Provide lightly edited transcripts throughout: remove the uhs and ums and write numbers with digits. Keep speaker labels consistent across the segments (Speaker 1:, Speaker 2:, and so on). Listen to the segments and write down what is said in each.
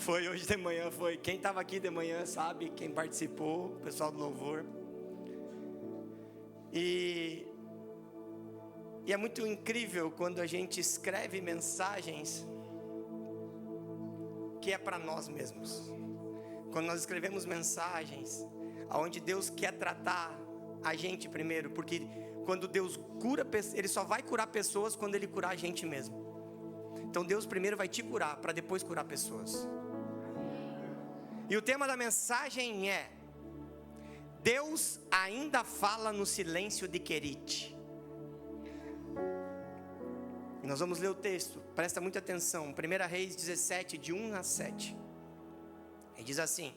Speaker 1: Foi hoje de manhã, foi. Quem estava aqui de manhã sabe, quem participou, o pessoal do louvor. E é muito incrível quando a gente escreve mensagens que é para nós mesmos. Quando nós escrevemos mensagens onde Deus quer tratar a gente primeiro, porque quando Deus cura, Ele só vai curar pessoas quando Ele curar a gente mesmo. Então Deus primeiro vai te curar, para depois curar pessoas. E o tema da mensagem é: Deus ainda fala no silêncio de Querite. E nós vamos ler o texto, presta muita atenção. 1 Reis 17, de 1 a 7. E diz assim: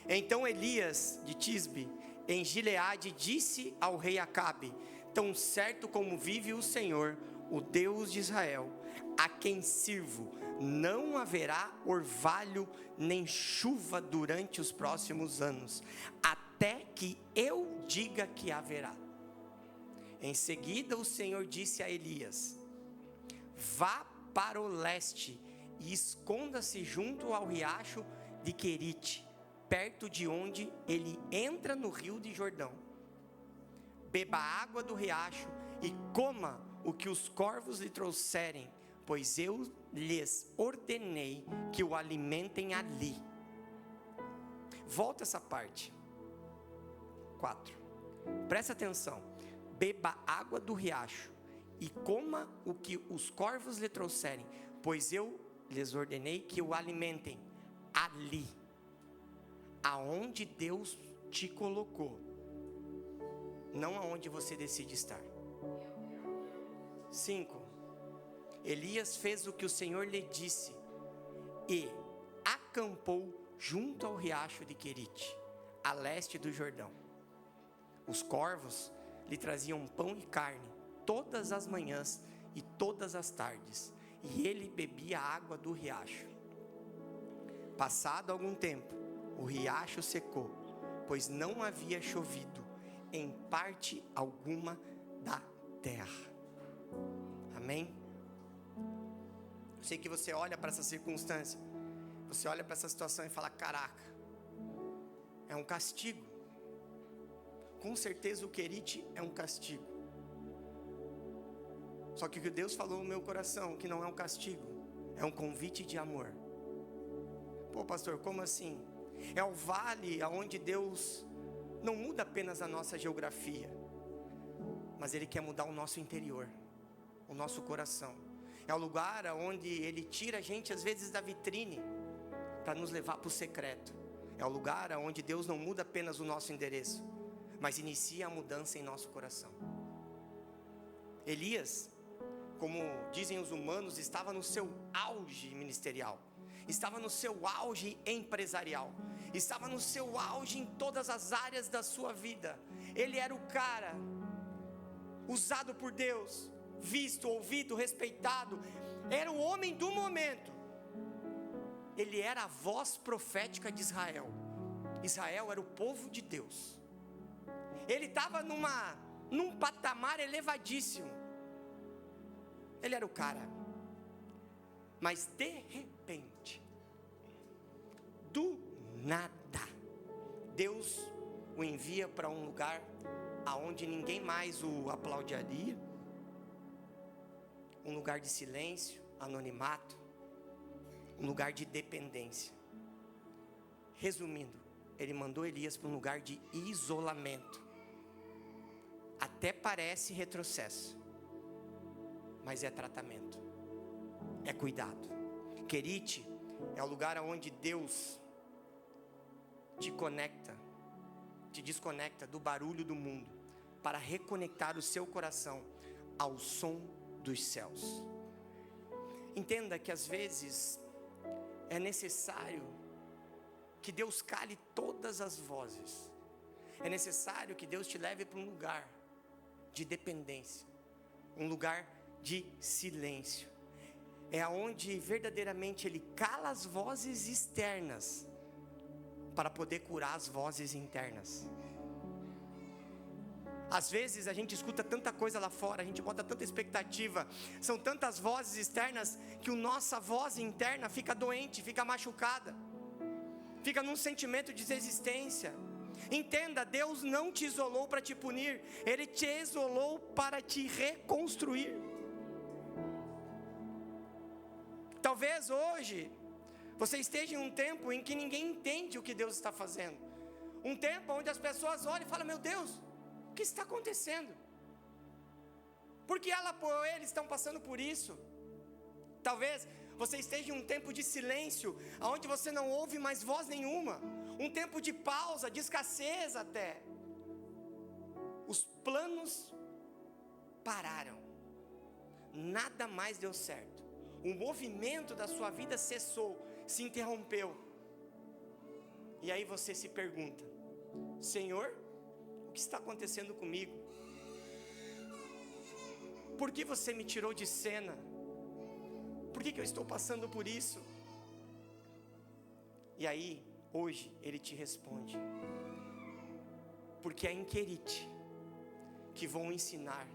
Speaker 1: Então Elias de Tisbe, em Gileade, disse ao rei Acabe: Tão certo como vive o Senhor, o Deus de Israel, a quem sirvo, não haverá orvalho nem chuva durante os próximos anos, até que eu diga que haverá. Em seguida o Senhor disse a Elias: Vá para o leste e esconda-se junto ao riacho de Querite, perto de onde ele entra no rio de Jordão. Beba a água do riacho e coma o que os corvos lhe trouxerem, pois eu lhes ordenei que o alimentem ali. Volta essa parte. 4. Presta atenção. Beba água do riacho e coma o que os corvos lhe trouxerem, pois eu lhes ordenei que o alimentem ali, aonde Deus te colocou, não aonde você decide estar. 5. Elias fez o que o Senhor lhe disse e acampou junto ao riacho de Querite, a leste do Jordão. Os corvos lhe traziam pão e carne todas as manhãs e todas as tardes, e ele bebia a água do riacho. Passado algum tempo, o riacho secou, pois não havia chovido em parte alguma da terra. Amém? Eu sei que você olha para essa circunstância, você olha para essa situação e fala: caraca, é um castigo. Com certeza o Querite é um castigo. Só que o que Deus falou no meu coração, que não é um castigo, é um convite de amor. Pô, pastor, como assim? É o vale onde Deus não muda apenas a nossa geografia, mas Ele quer mudar o nosso interior, o nosso coração. É o lugar onde Ele tira a gente às vezes da vitrine para nos levar para o secreto. É o lugar onde Deus não muda apenas o nosso endereço, mas inicia a mudança em nosso coração. Elias, como dizem os humanos, estava no seu auge ministerial, estava no seu auge empresarial, estava no seu auge em todas as áreas da sua vida. Ele era o cara usado por Deus, visto, ouvido, respeitado, era o homem do momento. Ele era a voz profética de Israel. Israel era o povo de Deus. Ele estava num patamar elevadíssimo. Ele era o cara. Mas de repente, do nada, Deus o envia para um lugar aonde ninguém mais o aplaudiria, um lugar de silêncio, anonimato, um lugar de dependência. Resumindo, ele mandou Elias para um lugar de isolamento. Até parece retrocesso, mas é tratamento, é cuidado. Querite é o lugar onde Deus te conecta, te desconecta do barulho do mundo, para reconectar o seu coração ao som dos céus. Entenda que às vezes é necessário que Deus cale todas as vozes. É necessário que Deus te leve para um lugar de dependência, um lugar de silêncio. É onde verdadeiramente Ele cala as vozes externas para poder curar as vozes internas. Às vezes a gente escuta tanta coisa lá fora, a gente bota tanta expectativa, são tantas vozes externas que a nossa voz interna fica doente, fica machucada. fica num sentimento de desistência. Entenda, Deus não te isolou para te punir, Ele te isolou para te reconstruir. Talvez hoje você esteja em um tempo em que ninguém entende o que Deus está fazendo. Um tempo onde as pessoas olham e falam: meu Deus, o que está acontecendo? Porque ela ou ele estão passando por isso. Talvez você esteja em um tempo de silêncio, onde você não ouve mais voz nenhuma. Um tempo de pausa, de escassez até. Os planos pararam. Nada mais deu certo. O movimento da sua vida cessou, se interrompeu. E aí você se pergunta: Senhor, o que está acontecendo comigo? Por que você me tirou de cena? Por que eu estou passando por isso? E aí, hoje, Ele te responde: porque é em Querite que vão ensinar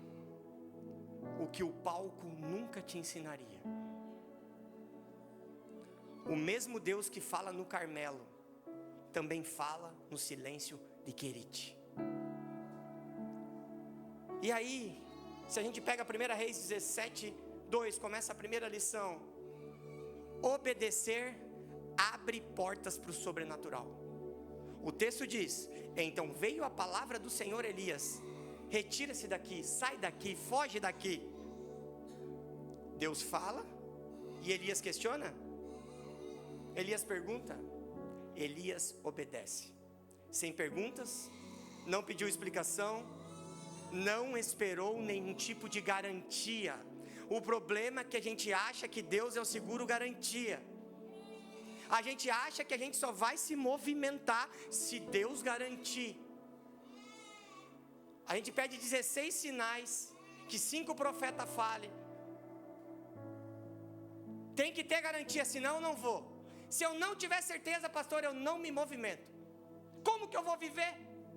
Speaker 1: o que o palco nunca te ensinaria. O mesmo Deus que fala no Carmelo, também fala no silêncio de Querite. E aí, se a gente pega 1 Reis 17:2, começa a primeira lição: obedecer abre portas para o sobrenatural. O texto diz: então veio a palavra do Senhor Elias: retira-se daqui, sai daqui, foge daqui. Deus fala e Elias questiona. Elias pergunta, Elias obedece, sem perguntas, não pediu explicação, não esperou nenhum tipo de garantia. O problema é que a gente acha que Deus é o seguro garantia. A gente acha que a gente só vai se movimentar se Deus garantir. A gente pede 16 sinais, que 5 profetas falem. Tem que ter garantia, senão eu não vou. Se eu não tiver certeza, pastor, eu não me movimento. Como que eu vou viver?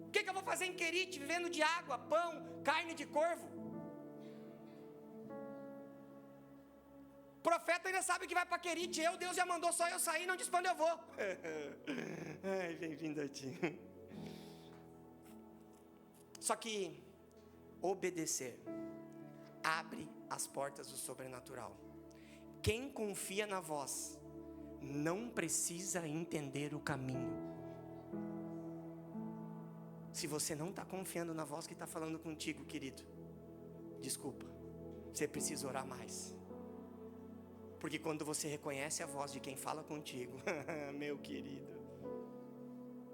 Speaker 1: O que eu vou fazer em Querite, vivendo de água, pão, carne de corvo? O profeta ainda sabe que vai para Querite. Deus já mandou só eu sair, não diz para onde eu vou. Ai, bem-vindo a ti. Só que obedecer abre as portas do sobrenatural. Quem confia na voz não precisa entender o caminho. Se você não está confiando na voz que está falando contigo, querido, desculpa, você precisa orar mais. Porque quando você reconhece a voz de quem fala contigo, meu querido,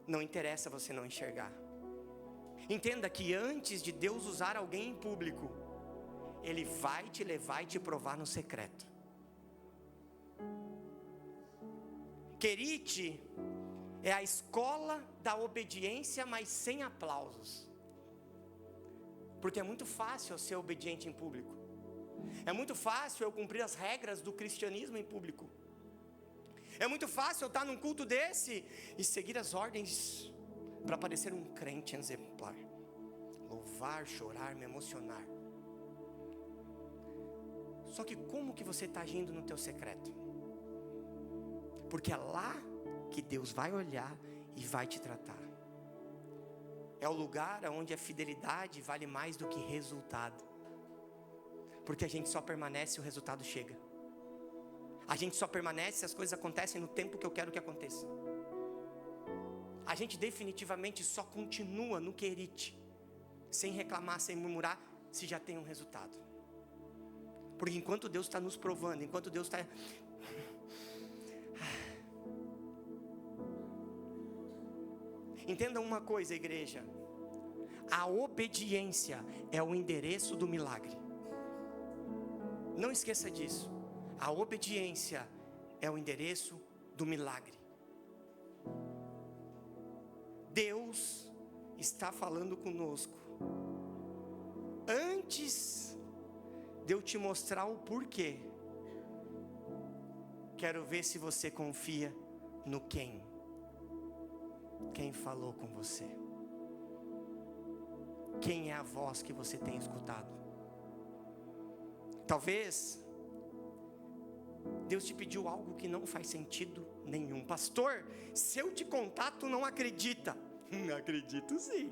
Speaker 1: não interessa você não enxergar. Entenda que antes de Deus usar alguém em público, Ele vai te levar e te provar no secreto. Querite é a escola da obediência, mas sem aplausos. Porque é muito fácil eu ser obediente em público. É muito fácil eu cumprir as regras do cristianismo em público. É muito fácil eu estar num culto desse e seguir as ordens para parecer um crente exemplar. Louvar, chorar, me emocionar. Só que como que você está agindo no teu secreto? Porque é lá que Deus vai olhar e vai te tratar. É o lugar onde a fidelidade vale mais do que resultado. Porque a gente só permanece se o resultado chega. A gente só permanece se as coisas acontecem no tempo que eu quero que aconteça. A gente definitivamente só continua no Querite, sem reclamar, sem murmurar, se já tem um resultado. Porque enquanto Deus está nos provando, enquanto Deus está... Entenda uma coisa, igreja: a obediência é o endereço do milagre. Não esqueça disso. A obediência é o endereço do milagre. Deus está falando conosco. Antes de eu te mostrar o porquê, quero ver se você confia no quem. Quem falou com você? Quem é a voz que você tem escutado? Talvez Deus te pediu algo que não faz sentido nenhum. Pastor, se eu te contar, tu não acredita. Acredito sim,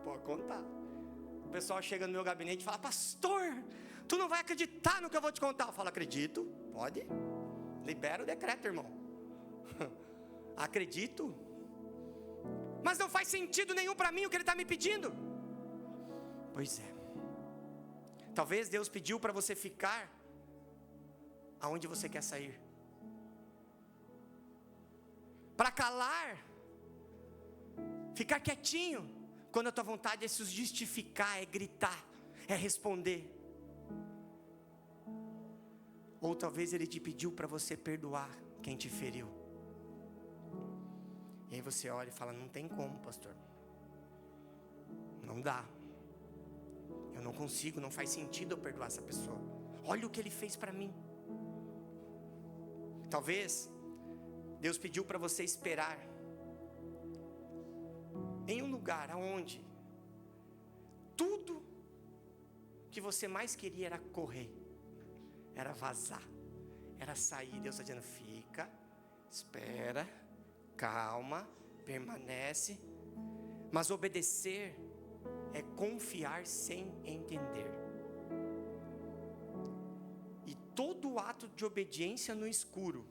Speaker 1: pode contar. O pessoal chega no meu gabinete e fala: pastor, tu não vai acreditar no que eu vou te contar. Eu falo: acredito, pode, libera o decreto, irmão. Acredito, mas não faz sentido nenhum para mim o que ele está me pedindo. Pois é, talvez Deus pediu para você ficar aonde você quer sair, para calar, ficar quietinho, quando a tua vontade é se justificar, é gritar, é responder. Ou talvez Ele te pediu para você perdoar quem te feriu. E aí você olha e fala: não tem como, pastor, não dá, eu não consigo, não faz sentido eu perdoar essa pessoa. Olha o que ele fez para mim. Talvez Deus pediu para você esperar em um lugar onde tudo que você mais queria era correr, era vazar, era sair. Deus está dizendo: fica, espera, calma, permanece. Mas obedecer é confiar sem entender. E todo ato de obediência no escuro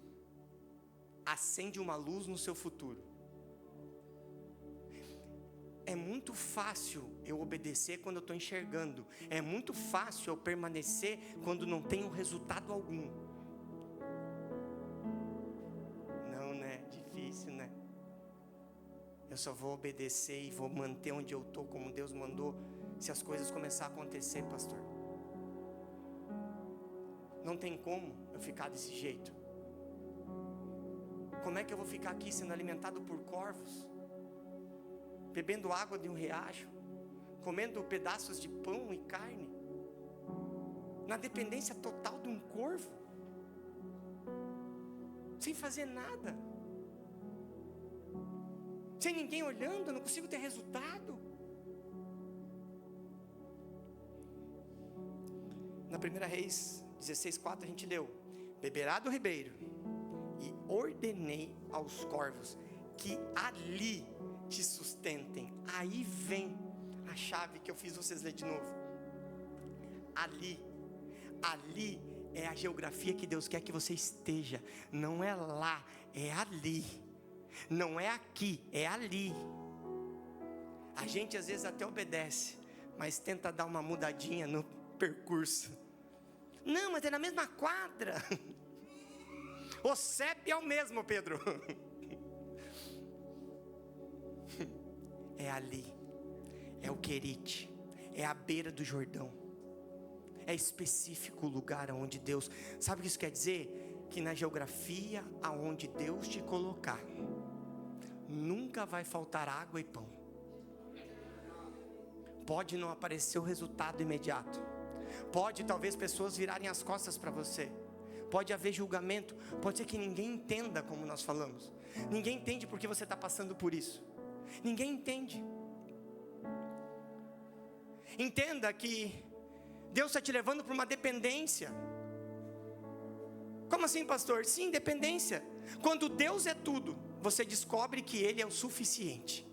Speaker 1: acende uma luz no seu futuro. É muito fácil eu obedecer quando eu estou enxergando. É muito fácil eu permanecer quando não tenho resultado algum. Não, né? Difícil, né? Eu só vou obedecer e vou manter onde eu estou, como Deus mandou, se as coisas começarem a acontecer, pastor. Não tem como eu ficar desse jeito. Como é que eu vou ficar aqui sendo alimentado por corvos, bebendo água de um riacho, comendo pedaços de pão e carne, na dependência total de um corvo, sem fazer nada, sem ninguém olhando, eu não consigo ter resultado? Na 1 Reis 16:4 a gente leu: beberá do ribeiro, e ordenei aos corvos que ali te sustentem. Aí vem a chave que eu fiz vocês ler de novo. Ali é a geografia que Deus quer que você esteja. Não é lá, é ali. Não é aqui, é ali. A gente às vezes até obedece, mas tenta dar uma mudadinha no percurso. Não, mas é na mesma quadra. O CEP é o mesmo, Pedro. É ali, é o Querite, é a beira do Jordão. É específico o lugar onde Deus... Sabe o que isso quer dizer? Que na geografia aonde Deus te colocar, nunca vai faltar água e pão. Pode não aparecer o resultado imediato, pode talvez pessoas virarem as costas para você, pode haver julgamento, pode ser que ninguém entenda, como nós falamos. Ninguém entende porque você está passando por isso. Ninguém entende. Entenda que Deus está te levando para uma dependência. Como assim, pastor? Sim, dependência. Quando Deus é tudo, você descobre que Ele é o suficiente.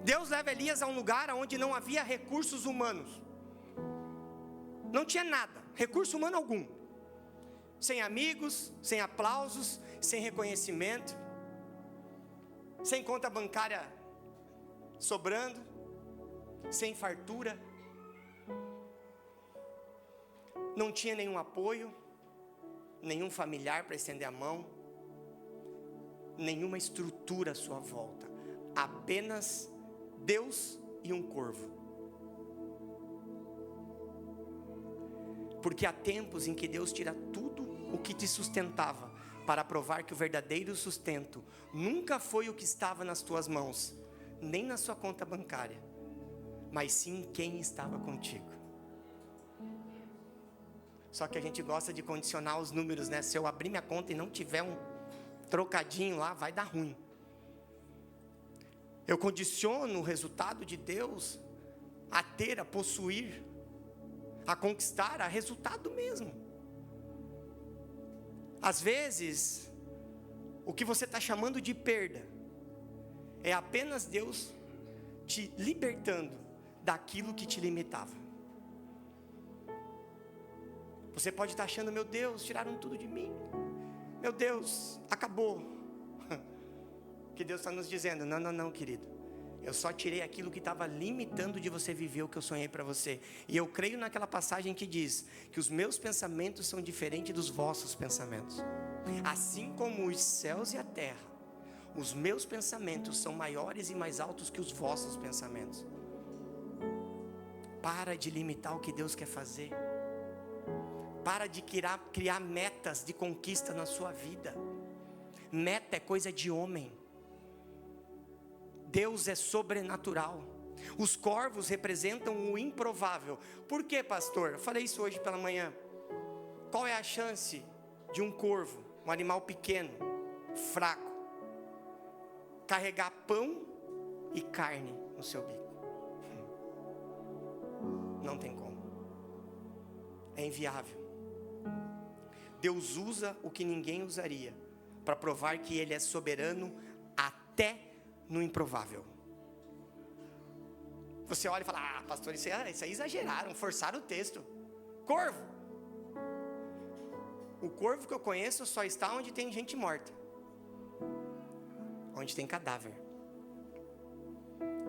Speaker 1: Deus leva Elias a um lugar onde não havia recursos humanos. Não tinha nada, recurso humano algum. Sem amigos, sem aplausos, sem reconhecimento, sem conta bancária sobrando, sem fartura. Não tinha nenhum apoio, nenhum familiar para estender a mão, nenhuma estrutura à sua volta, apenas Deus e um corvo. Porque há tempos em que Deus tira tudo o que te sustentava, para provar que o verdadeiro sustento nunca foi o que estava nas tuas mãos, nem na sua conta bancária, mas sim quem estava contigo. Só que a gente gosta de condicionar os números, né? Se eu abrir minha conta e não tiver um trocadinho lá, vai dar ruim. Eu condiciono o resultado de Deus a ter, a possuir, a conquistar, a resultado mesmo. Às vezes, o que você está chamando de perda, é apenas Deus te libertando daquilo que te limitava. Você pode estar achando, meu Deus, tiraram tudo de mim. Meu Deus, acabou. Que Deus está nos dizendo, não, querido. Eu só tirei aquilo que estava limitando de você viver o que eu sonhei para você. E eu creio naquela passagem que diz que os meus pensamentos são diferentes dos vossos pensamentos. Assim como os céus e a terra, os meus pensamentos são maiores e mais altos que os vossos pensamentos. Para de limitar o que Deus quer fazer. Para de criar metas de conquista na sua vida. Meta é coisa de homem. Deus é sobrenatural. Os corvos representam o improvável. Por quê, pastor? Eu falei isso hoje pela manhã. Qual é a chance de um corvo, um animal pequeno, fraco, carregar pão e carne no seu bico? Não tem como. É inviável. Deus usa o que ninguém usaria para provar que Ele é soberano até no improvável. Você olha e fala, pastor, isso aí exageraram, forçaram o texto. Corvo. O corvo que eu conheço só está onde tem gente morta, onde tem cadáver.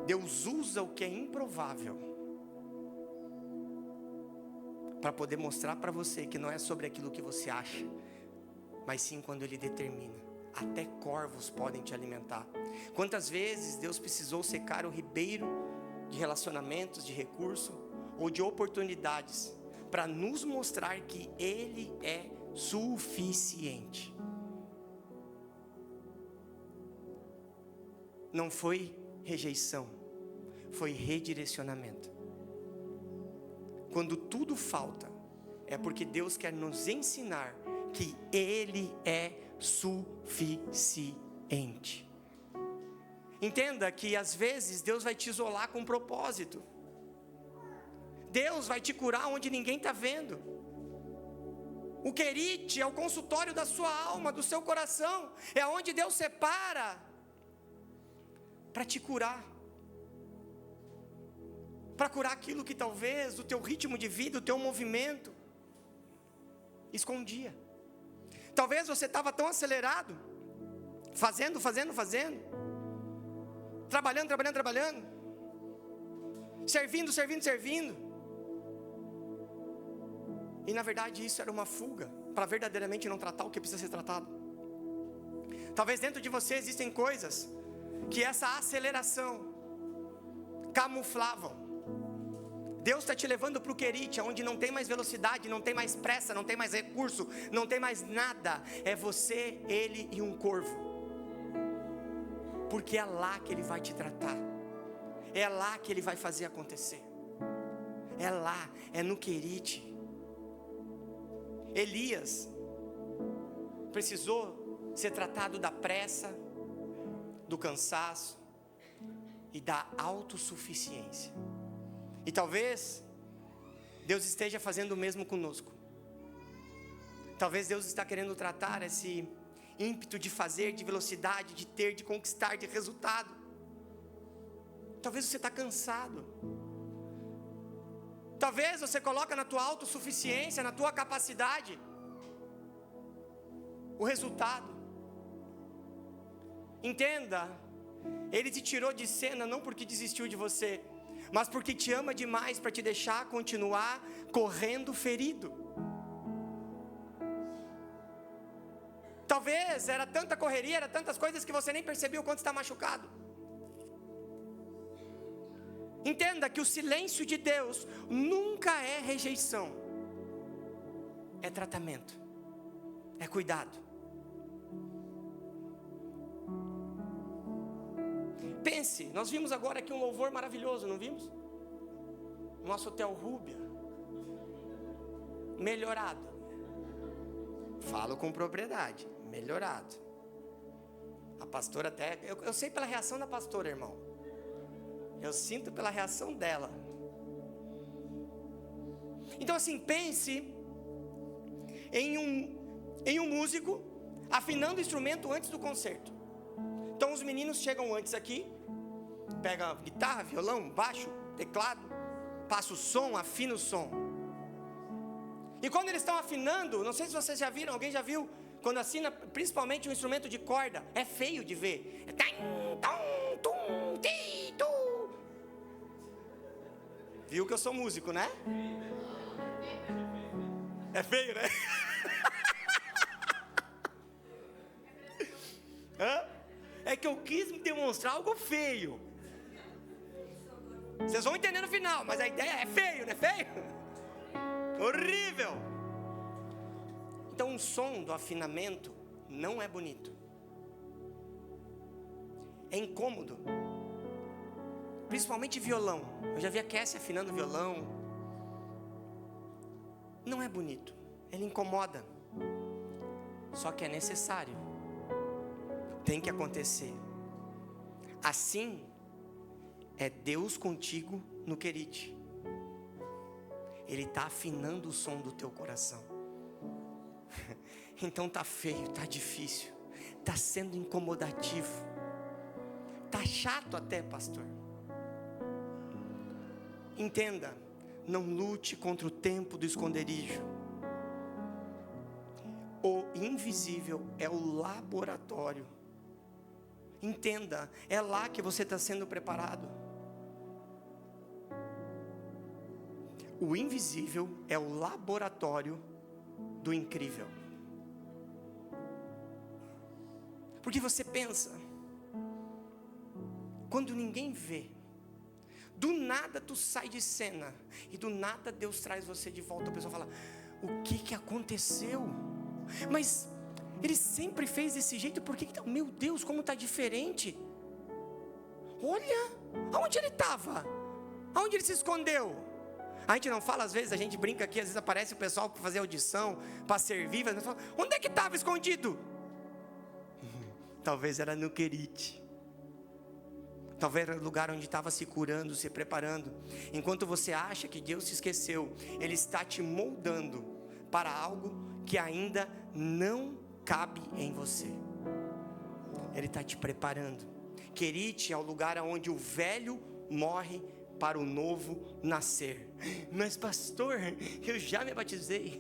Speaker 1: Deus usa o que é improvável para poder mostrar para você que não é sobre aquilo que você acha, mas sim quando Ele determina. Até corvos podem te alimentar. Quantas vezes Deus precisou secar o ribeiro de relacionamentos, de recurso ou de oportunidades para nos mostrar que Ele é suficiente. Não foi rejeição, foi redirecionamento. Quando tudo falta, é porque Deus quer nos ensinar que Ele é suficiente. Entenda que às vezes Deus vai te isolar com um propósito. Deus vai te curar onde ninguém está vendo. O querite é o consultório da sua alma, do seu coração. É onde Deus separa para te curar. Para curar aquilo que talvez o teu ritmo de vida, o teu movimento escondia. Talvez você estava tão acelerado, fazendo, trabalhando, servindo. E na verdade isso era uma fuga, para verdadeiramente não tratar o que precisa ser tratado. Talvez dentro de você existem coisas que essa aceleração camuflavam. Deus está te levando para o querite, onde não tem mais velocidade, não tem mais pressa, não tem mais recurso, não tem mais nada. É você, Ele e um corvo. Porque é lá que Ele vai te tratar. É lá que Ele vai fazer acontecer. É lá, é no querite. Elias precisou ser tratado da pressa, do cansaço e da autossuficiência. E talvez Deus esteja fazendo o mesmo conosco. Talvez Deus está querendo tratar esse ímpeto de fazer, de velocidade, de ter, de conquistar, de resultado. Talvez você está cansado. Talvez você coloca na tua autossuficiência, na tua capacidade, o resultado. Entenda, Ele te tirou de cena não porque desistiu de você, mas porque te ama demais para te deixar continuar correndo ferido. Talvez era tanta correria, era tantas coisas que você nem percebeu quanto está machucado. Entenda que o silêncio de Deus nunca é rejeição, é tratamento, é cuidado. Pense, nós vimos agora aqui um louvor maravilhoso, não vimos? Nosso hotel Rúbia, melhorado. Falo com propriedade, melhorado. A pastora até, eu sei pela reação da pastora, irmão. Eu sinto pela reação dela. Então assim, pense em um em um músico afinando o instrumento antes do concerto. Então os meninos chegam antes aqui, pega guitarra, violão, baixo, teclado, passa o som, afina o som. E quando eles estão afinando, não sei se vocês já viram, alguém já viu? Quando assina, principalmente um instrumento de corda, é feio de ver. Viu que eu sou músico, né? É feio, né? É que eu quis demonstrar algo feio. Vocês vão entender no final, mas a ideia é feio, não é feio? Horrível. Então o som do afinamento não é bonito. É incômodo. Principalmente violão. Eu já vi a Cassie afinando violão. Não é bonito. Ele incomoda. Só que é necessário. Tem que acontecer. Assim é Deus contigo no Querite. Ele está afinando o som do teu coração. Então tá feio, tá difícil, tá sendo incomodativo, tá chato até, pastor. Entenda, não lute contra o tempo do esconderijo. O invisível é o laboratório. Entenda, é lá que você está sendo preparado. O invisível é o laboratório do incrível. Porque você pensa, quando ninguém vê, do nada tu sai de cena, e do nada Deus traz você de volta. A pessoa fala, o que aconteceu? Mas ele sempre fez desse jeito, por que então? Meu Deus, como está diferente. Olha, aonde ele estava? Aonde ele se escondeu? A gente não fala, às vezes, a gente brinca aqui, às vezes aparece o pessoal para fazer audição, para servir, mas fala, onde é que estava escondido? Talvez era no Querite. Talvez era o lugar onde estava se curando, se preparando. Enquanto você acha que Deus se esqueceu, Ele está te moldando para algo que ainda não cabe em você. Ele está te preparando. Querite é o lugar onde o velho morre para o novo nascer. Mas pastor, eu já me batizei.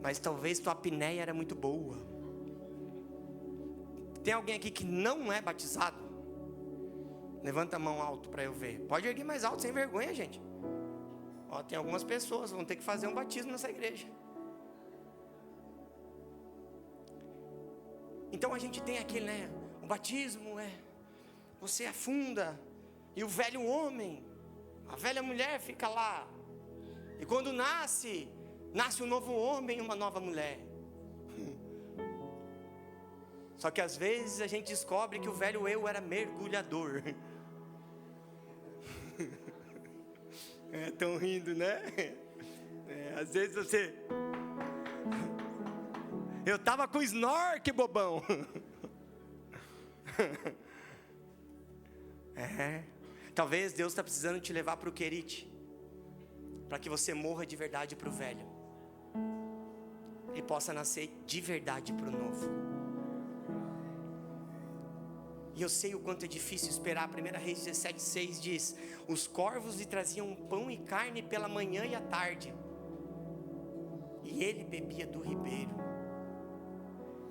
Speaker 1: Mas talvez tua apneia era muito boa. Tem alguém aqui que não é batizado? Levanta a mão alto para eu ver. Pode erguer mais alto, sem vergonha, gente. Ó, tem algumas pessoas que vão ter que fazer um batismo nessa igreja. Então a gente tem aquele, né? O batismo é, você afunda, e o velho homem, a velha mulher fica lá. E quando nasce um novo homem e uma nova mulher. Só que às vezes a gente descobre que o velho eu era mergulhador. Estão rindo, né? Às vezes você... Eu estava com snorkel, bobão. Talvez Deus está precisando te levar para o Querite, para que você morra de verdade para o velho e possa nascer de verdade para o novo. E eu sei o quanto é difícil esperar. 1 Reis 17:6 diz: os corvos lhe traziam pão e carne pela manhã e à tarde, e ele bebia do ribeiro.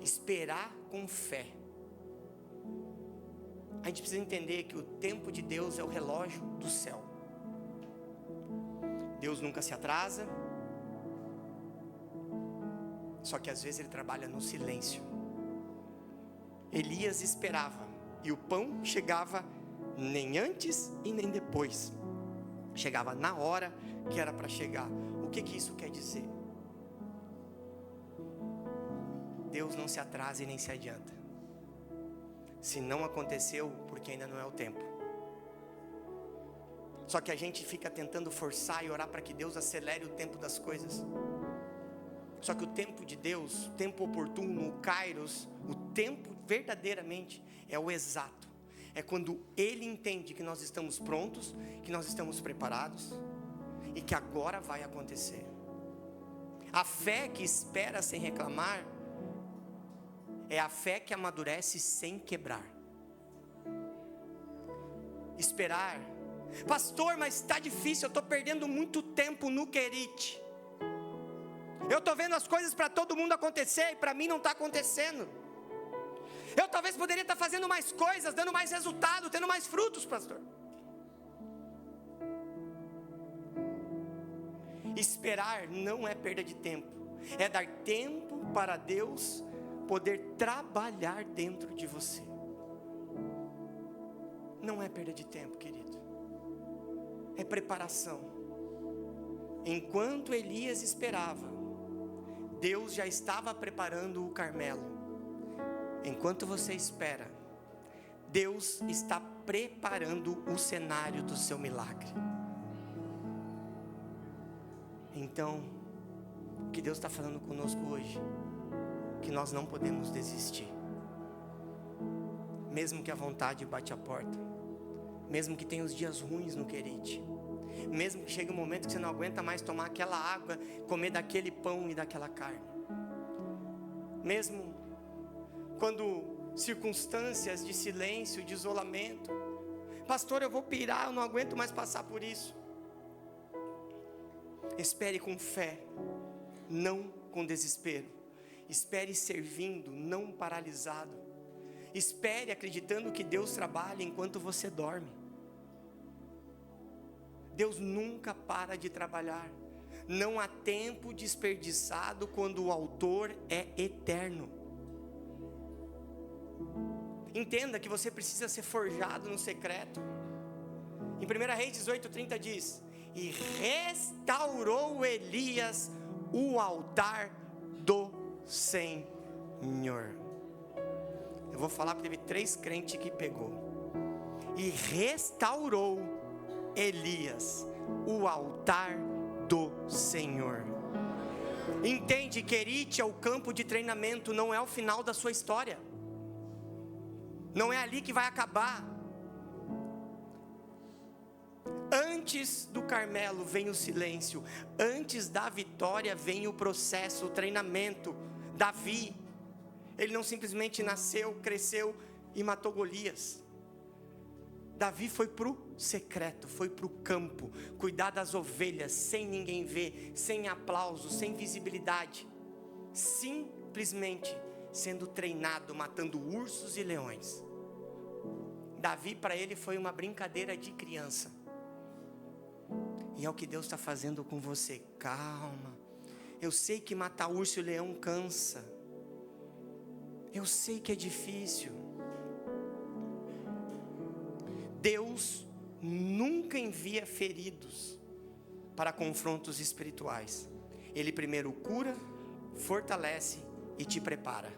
Speaker 1: Esperar com fé. A gente precisa entender que o tempo de Deus é o relógio do céu. Deus nunca se atrasa. Só que às vezes Ele trabalha no silêncio. Elias esperava, e o pão chegava nem antes e nem depois. Chegava na hora que era para chegar. O que isso quer dizer? Deus não se atrasa e nem se adianta. Se não aconteceu, porque ainda não é o tempo. Só que a gente fica tentando forçar e orar para que Deus acelere o tempo das coisas. Só que o tempo de Deus, o tempo oportuno, o kairos, o tempo verdadeiramente é o exato. É quando Ele entende que nós estamos prontos, que nós estamos preparados e que agora vai acontecer. A fé que espera sem reclamar é a fé que amadurece sem quebrar. Esperar. Pastor, mas está difícil, eu estou perdendo muito tempo no querite. Eu estou vendo as coisas para todo mundo acontecer e para mim não está acontecendo. Eu talvez poderia estar fazendo mais coisas, dando mais resultado, tendo mais frutos, pastor. Esperar não é perda de tempo, é dar tempo para Deus poder trabalhar dentro de você. Não é perda de tempo, querido, é preparação. Enquanto Elias esperava, Deus já estava preparando o Carmelo. Enquanto você espera, Deus está preparando o cenário do seu milagre. Então, o que Deus está falando conosco hoje, que nós não podemos desistir. Mesmo que a vontade bate a porta, mesmo que tenha os dias ruins no querite, mesmo que chegue um momento que você não aguenta mais tomar aquela água, comer daquele pão e daquela carne, mesmo quando circunstâncias de silêncio, de isolamento, pastor, eu vou pirar, eu não aguento mais passar por isso. Espere com fé, não com desespero. Espere servindo, não paralisado. Espere acreditando que Deus trabalha enquanto você dorme. Deus nunca para de trabalhar. Não há tempo desperdiçado quando o autor é eterno. Entenda que você precisa ser forjado no secreto. Em 1 Reis 18:30 diz: e restaurou Elias o altar do Senhor. Eu vou falar porque teve 3 crentes que pegou. E restaurou Elias o altar do Senhor. Entende, querite é o campo de treinamento, não é o final da sua história. Não é ali que vai acabar. Antes do Carmelo vem o silêncio. Antes da vitória vem o processo, o treinamento. Davi, ele não simplesmente nasceu, cresceu e matou Golias. Davi foi para o secreto, foi para o campo, cuidar das ovelhas, sem ninguém ver, sem aplauso, sem visibilidade. Simplesmente sendo treinado, matando ursos e leões. Davi, para ele, foi uma brincadeira de criança. E é o que Deus está fazendo com você. Calma. Eu sei que matar urso e leão cansa. Eu sei que é difícil. Deus nunca envia feridos para confrontos espirituais. Ele primeiro cura, fortalece e te prepara.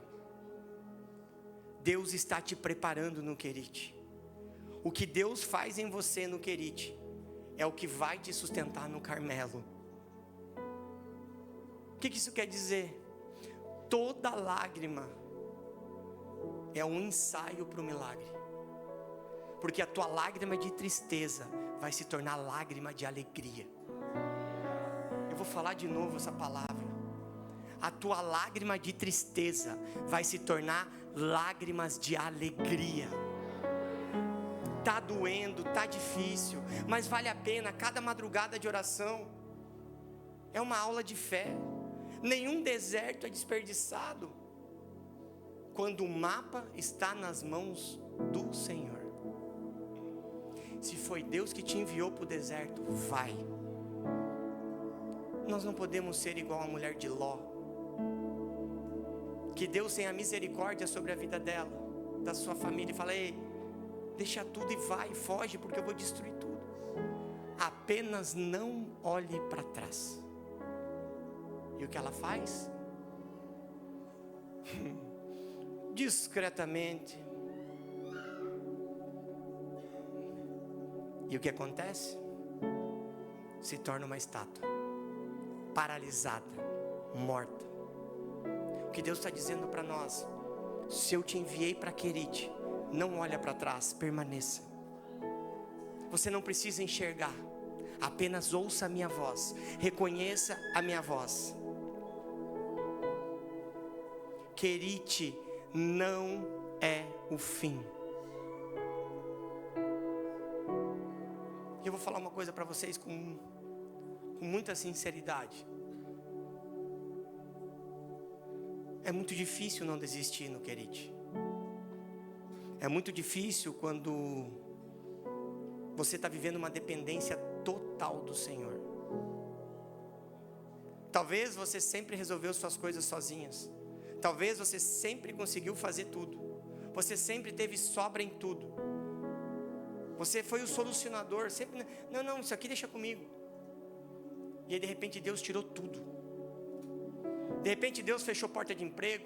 Speaker 1: Deus está te preparando no querite. O que Deus faz em você no querite é o que vai te sustentar no Carmelo. O que isso quer dizer? Toda lágrima é um ensaio para o milagre. Porque a tua lágrima de tristeza vai se tornar lágrima de alegria. Eu vou falar de novo essa palavra. A tua lágrima de tristeza vai se tornar lágrimas de alegria. Tá doendo, tá difícil, mas vale a pena. Cada madrugada de oração é uma aula de fé. Nenhum deserto é desperdiçado quando o mapa está nas mãos do Senhor. Se foi Deus que te enviou para o deserto, vai. Nós não podemos ser igual a mulher de Ló, que Deus tem a misericórdia sobre a vida dela, da sua família, e fala: ei, deixa tudo e vai, foge, porque eu vou destruir tudo. Apenas não olhe para trás. E o que ela faz? Discretamente. E o que acontece? Se torna uma estátua, paralisada, morta. O que Deus está dizendo para nós: se eu te enviei para Querite, não olha para trás, permaneça. Você não precisa enxergar, apenas ouça a minha voz, reconheça a minha voz. Querite não é o fim. Eu vou falar uma coisa para vocês com muita sinceridade. É muito difícil não desistir no Querite. É muito difícil quando você está vivendo uma dependência total do Senhor. Talvez você sempre resolveu suas coisas sozinhas. Talvez você sempre conseguiu fazer tudo. Você sempre teve sobra em tudo. Você foi o solucionador. Sempre, não, isso aqui deixa comigo. E aí de repente Deus tirou tudo. De repente Deus fechou porta de emprego.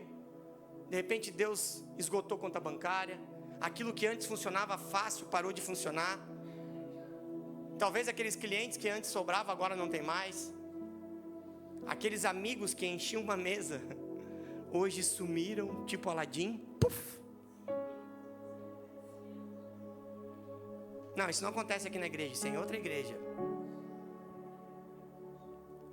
Speaker 1: De repente Deus esgotou conta bancária. Aquilo que antes funcionava fácil parou de funcionar. Talvez aqueles clientes que antes sobravam agora não tem mais. Aqueles amigos que enchiam uma mesa hoje sumiram, tipo Aladim. Puf. Não, isso não acontece aqui na igreja, isso é em outra igreja.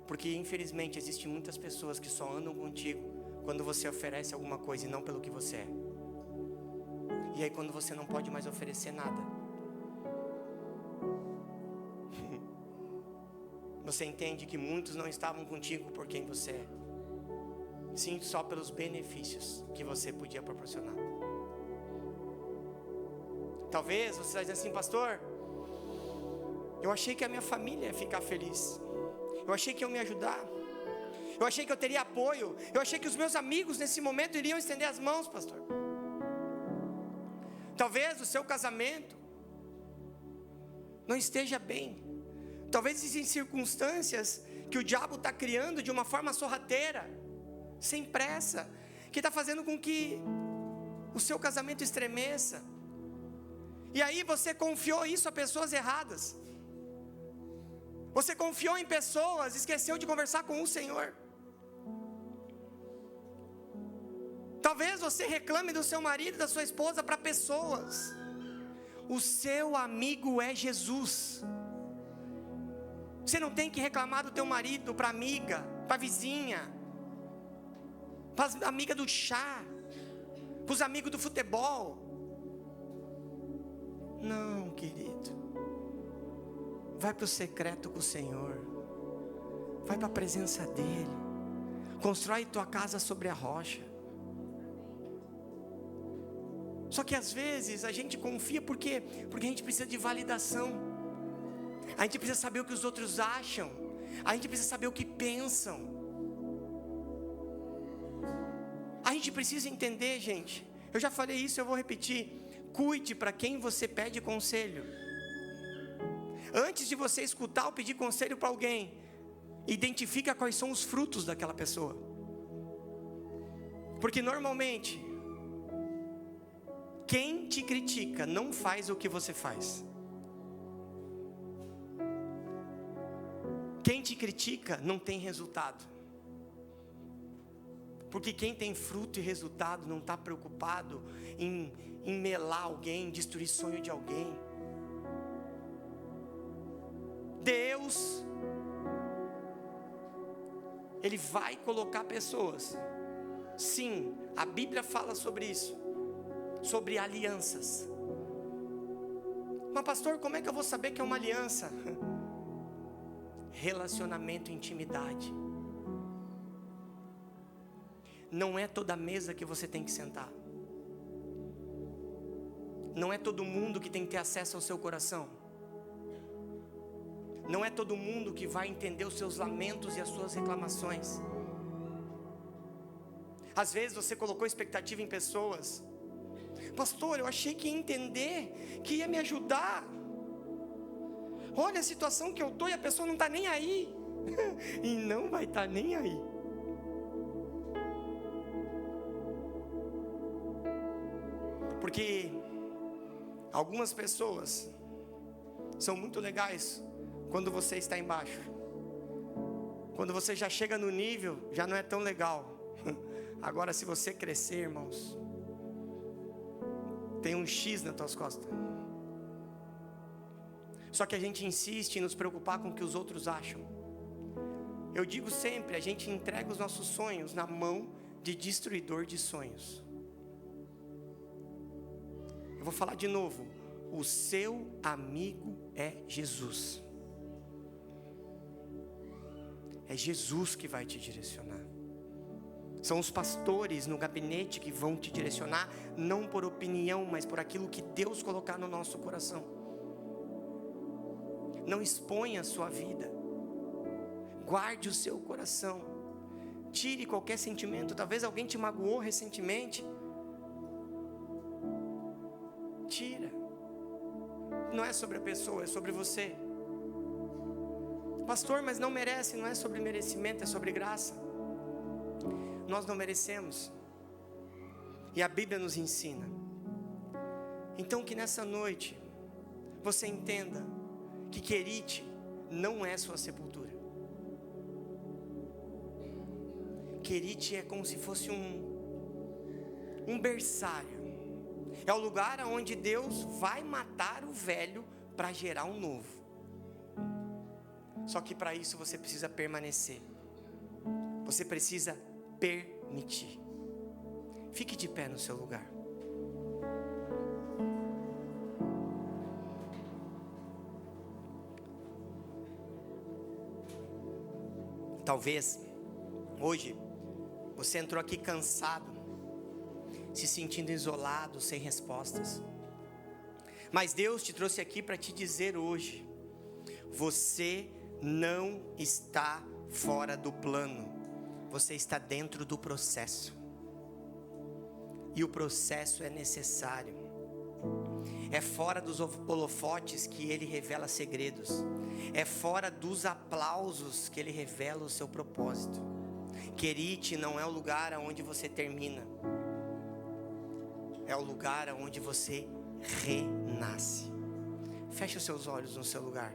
Speaker 1: Porque infelizmente existem muitas pessoas que só andam contigo quando você oferece alguma coisa e não pelo que você é. E aí quando você não pode mais oferecer nada, você entende que muitos não estavam contigo por quem você é, sim, só pelos benefícios que você podia proporcionar. Talvez você vai dizer assim: pastor, eu achei que a minha família ia ficar feliz. Eu achei que iam me ajudar. Eu achei que eu teria apoio. Eu achei que os meus amigos nesse momento iriam estender as mãos, pastor. Talvez o seu casamento não esteja bem. Talvez existem circunstâncias que o diabo está criando de uma forma sorrateira, sem pressa, que está fazendo com que o seu casamento estremeça. E aí você confiou isso a pessoas erradas. Você confiou em pessoas, esqueceu de conversar com o Senhor. Talvez você reclame do seu marido, da sua esposa para pessoas. O seu amigo é Jesus. Você não tem que reclamar do teu marido para amiga, para vizinha, para amiga do chá, para os amigos do futebol. Não, querido. Vai para o secreto com o Senhor. Vai para a presença dEle. Constrói tua casa sobre a rocha. Só que às vezes a gente confia porque a gente precisa de validação. A gente precisa saber o que os outros acham. A gente precisa saber o que pensam. A gente precisa entender, gente. Eu já falei isso, eu vou repetir. Cuide para quem você pede conselho. Antes de você escutar ou pedir conselho para alguém, identifica quais são os frutos daquela pessoa. Porque normalmente, quem te critica não faz o que você faz. Quem te critica não tem resultado. Porque quem tem fruto e resultado não está preocupado em melar alguém, destruir sonho de alguém. Deus, Ele vai colocar pessoas. Sim, a Bíblia fala sobre isso. Sobre alianças. Mas pastor, como é que eu vou saber que é uma aliança? Relacionamento e intimidade. Não é toda mesa que você tem que sentar. Não é todo mundo que tem que ter acesso ao seu coração. Não é todo mundo que vai entender os seus lamentos e as suas reclamações. Às vezes você colocou expectativa em pessoas. Pastor, eu achei que ia entender, que ia me ajudar. Olha a situação que eu estou e a pessoa não está nem aí. E não vai estar nem aí. Porque algumas pessoas são muito legais quando você está embaixo. Quando você já chega no nível, já não é tão legal. Agora se você crescer, irmãos, tem um X nas tuas costas. Só que a gente insiste em nos preocupar com o que os outros acham. Eu digo sempre, a gente entrega os nossos sonhos na mão de destruidor de sonhos. Eu vou falar de novo. O seu amigo é Jesus. É Jesus que vai te direcionar. São os pastores no gabinete que vão te direcionar, não por opinião, mas por aquilo que Deus colocar no nosso coração. Não exponha a sua vida. Guarde o seu coração. Tire qualquer sentimento. Talvez alguém te magoou recentemente. Tira. Não é sobre a pessoa, é sobre você. Pastor, mas não merece. Não é sobre merecimento, é sobre graça. Nós não merecemos. E a Bíblia nos ensina. Então que nessa noite você entenda que Querite não é sua sepultura. Querite é como se fosse um berçário. É o lugar onde Deus vai matar o velho para gerar um novo. Só que para isso você precisa permanecer. Você precisa permitir. Fique de pé no seu lugar. Talvez hoje você entrou aqui cansado, se sentindo isolado, sem respostas. Mas Deus te trouxe aqui para te dizer hoje: você não está fora do plano, você está dentro do processo. E o processo é necessário. É fora dos holofotes que Ele revela segredos. É fora dos aplausos que Ele revela o seu propósito. Querite não é o lugar onde você termina. É o lugar onde você renasce. Feche os seus olhos no seu lugar.